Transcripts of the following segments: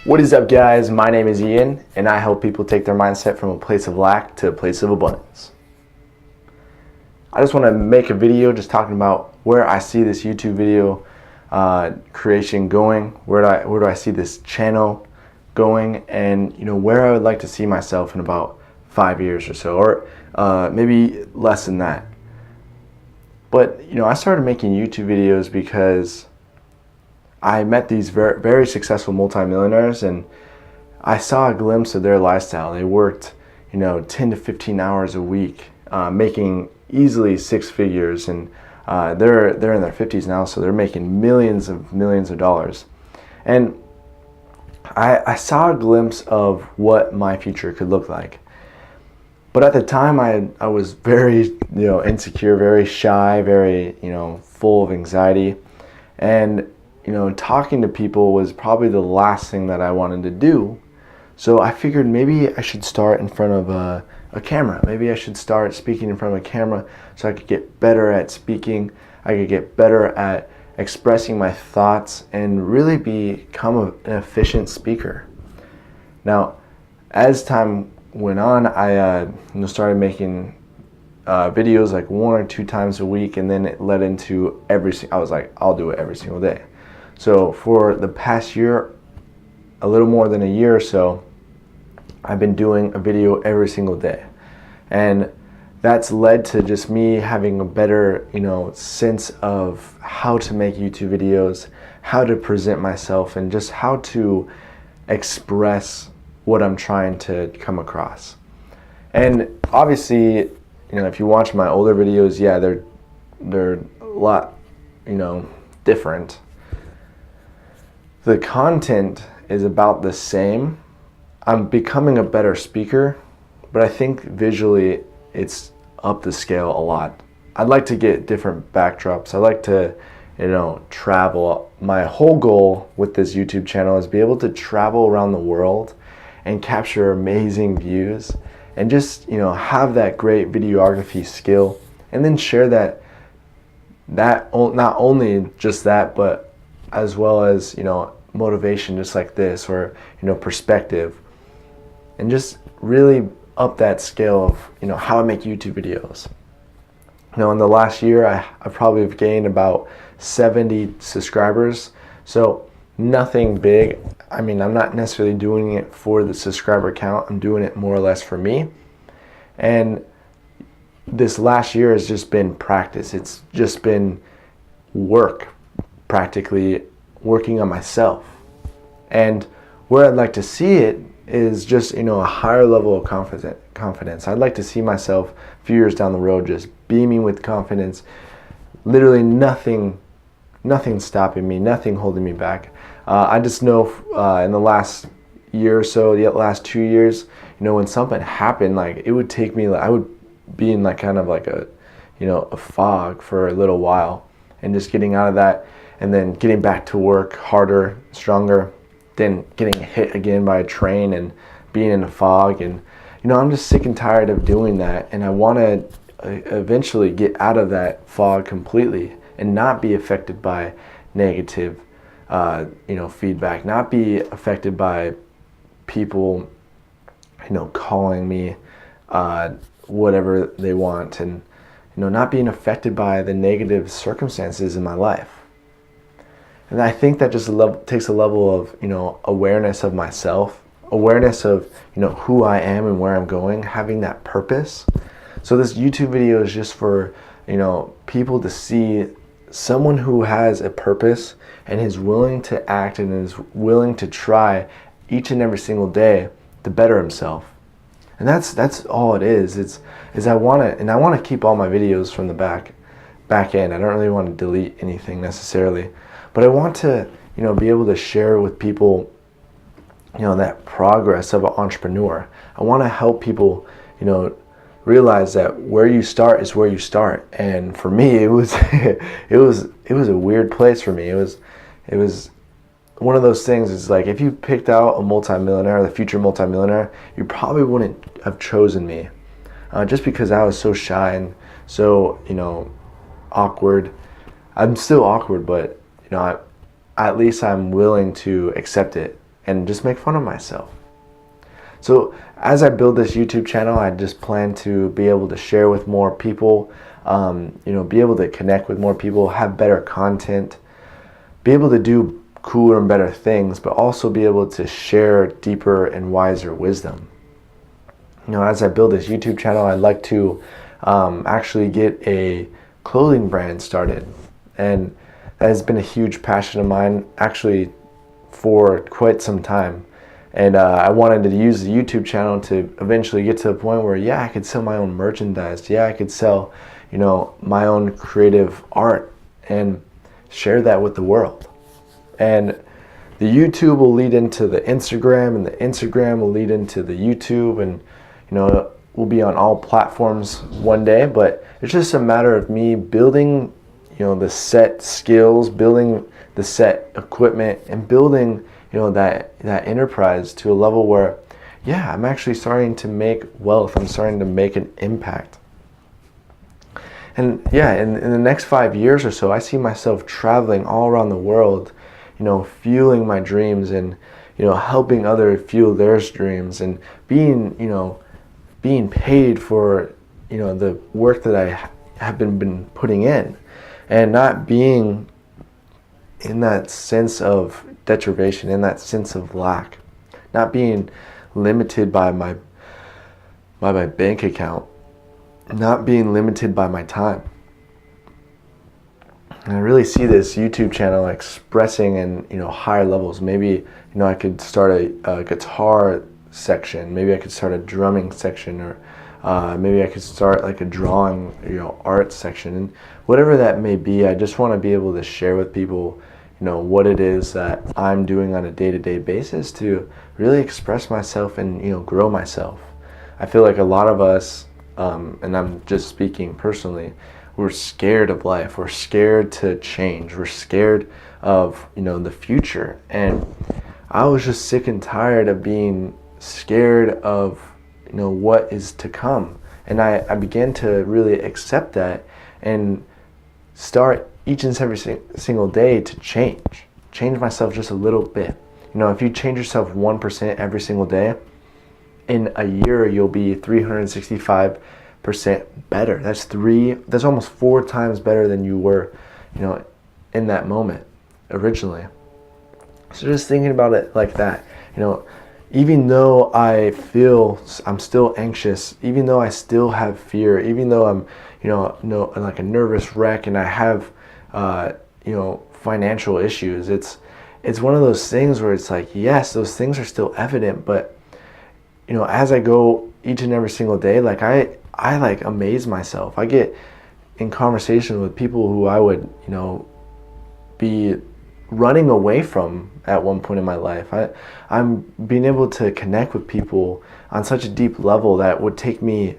What is up, guys? My name is Ian, and I help people take their mindset from a place of lack to a place of abundance. I just want to make a video just talking about where I see this YouTube video creation going, where do I see this channel going, and where I would like to see myself in about 5 years or so, or maybe less than that. But I started making YouTube videos because I met these very, very successful multimillionaires, and I saw a glimpse of their lifestyle. They worked 10 to 15 hours a week, making easily six figures, and they're in their 50s now, so they're making millions of dollars. And I saw a glimpse of what my future could look like. But at the time, I was very insecure, very shy, very full of anxiety, and talking to people was probably the last thing that I wanted to do. So I figured maybe I should start in front of a camera. Maybe I should start speaking in front of a camera so I could get better at speaking. I could get better at expressing my thoughts and really become an efficient speaker. Now, as time went on, I started making videos like 1 or 2 times a week, and then it led into I was like, I'll do it every single day. So for the past year, a little more than a year or so, I've been doing a video every single day. And that's led to just me having a better, sense of how to make YouTube videos, how to present myself, and just how to express what I'm trying to come across. And obviously, if you watch my older videos, yeah, they're a lot, different. The content is about the same. I'm becoming a better speaker, but I think visually it's up the scale a lot. I'd like to get different backdrops. I'd like to, travel. My whole goal with this YouTube channel is be able to travel around the world and capture amazing views and just, have that great videography skill, and then share that not only just that, but as well as motivation, just like this, or perspective, and just really up that scale of how I make YouTube videos. In the last year, I probably have gained about 70 subscribers. So nothing big. I mean, I'm not necessarily doing it for the subscriber count. I'm doing it more or less for me. And this last year has just been practice. It's just been work, practically working on myself. And where I'd like to see it is just, a higher level of confidence. I'd like to see myself a few years down the road just beaming with confidence, literally nothing stopping me, nothing holding me back. I just know in the last year or so, the last 2 years, when something happened, like it would take me, I would be in kind of like a fog for a little while, and just getting out of that and then getting back to work harder, stronger, then getting hit again by a train and being in a fog. And I'm just sick and tired of doing that, and I want to eventually get out of that fog completely and not be affected by negative feedback, not be affected by people calling me whatever they want, and not being affected by the negative circumstances in my life. And I think that just takes a level of awareness of myself, awareness of who I am and where I'm going, having that purpose. So this YouTube video is just for people to see someone who has a purpose and is willing to act and is willing to try each and every single day to better himself. And that's all it is. I want to keep all my videos from the back end. I don't really want to delete anything necessarily, but I want to be able to share with people that progress of an entrepreneur. I want to help people realize that where you start is where you start. And for me, it was it was a weird place for me. It was one of those things. Is like, if you picked out a multimillionaire, the future multimillionaire, you probably wouldn't have chosen me, just because I was so shy and so awkward. I'm still awkward, but at least I'm willing to accept it. and just make fun of myself. So as I build this YouTube channel, I just plan to be able to share with more people, be able to connect with more people, have better content, be able to do cooler and better things, but also be able to share deeper and wiser wisdom. As I build this YouTube channel, I'd like to actually get a clothing brand started, and that has been a huge passion of mine actually for quite some time. And I wanted to use the YouTube channel to eventually get to a point where, I could sell my own merchandise. I could sell, my own creative art and share that with the world. And the YouTube will lead into the Instagram, and the Instagram will lead into the YouTube, and, we'll be on all platforms one day. But it's just a matter of me building, the set skills, building the set equipment, and building that enterprise to a level where, I'm actually starting to make wealth. I'm starting to make an impact. And in the next 5 years or so, I see myself traveling all around the world, fueling my dreams, and, helping others fuel their dreams, and being paid for, the work that I have been putting in, and not being in that sense of deprivation, in that sense of lack, not being limited by my bank account, not being limited by my time. And I really see this YouTube channel expressing in higher levels. Maybe I could start a guitar section, maybe I could start a drumming section, or maybe I could start like a drawing art section, and whatever that may be. I just want to be able to share with people what it is that I'm doing on a day-to-day basis to really express myself and grow myself. I feel like a lot of us, and I'm just speaking personally, we're scared of life. We're scared to change. We're scared of the future. And I was just sick and tired of being scared of what is to come. And I began to really accept that and start each and every single day to change myself just a little bit. If you change yourself 1% every single day, in a year you'll be 365% better. That's almost 4 times better than you were, in that moment originally. So just thinking about it like that, even though I feel I'm still anxious, even though I still have fear, even though I'm, like a nervous wreck, and I have, financial issues, it's one of those things where it's like, yes, those things are still evident, but, as I go each and every single day, like I like amaze myself. I get in conversation with people who I would, be running away from at one point in my life. I'm being able to connect with people on such a deep level that would take me,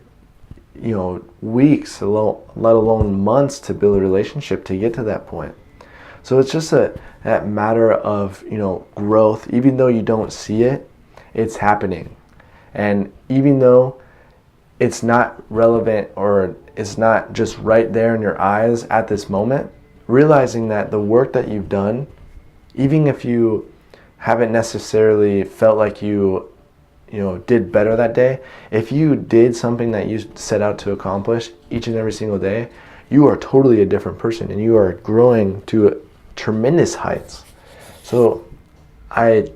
weeks, let alone months, to build a relationship to get to that point. So it's just that matter of, growth. Even though you don't see it, it's happening. And even though it's not relevant, or it's not just right there in your eyes at this moment, realizing that the work that you've done, even if you haven't necessarily felt like you did better that day, if you did something that you set out to accomplish each and every single day, you are totally a different person, and you are growing to tremendous heights. So I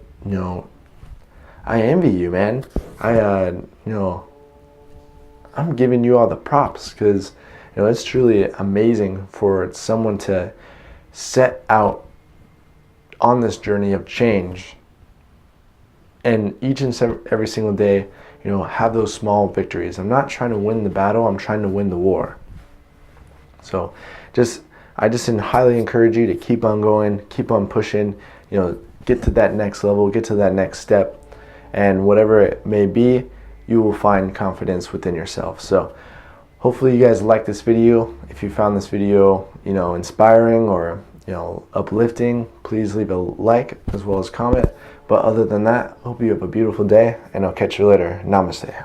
envy you, man. I'm giving you all the props, because it's truly amazing for someone to set out on this journey of change, and each and every single day, have those small victories. I'm not trying to win the battle, I'm trying to win the war. So I just highly encourage you to keep on going, keep on pushing, get to that next level, get to that next step, and whatever it may be, you will find confidence within yourself. So hopefully you guys like this video. If you found this video, inspiring or, uplifting, please leave a like as well as comment. But other than that, hope you have a beautiful day, and I'll catch you later. Namaste.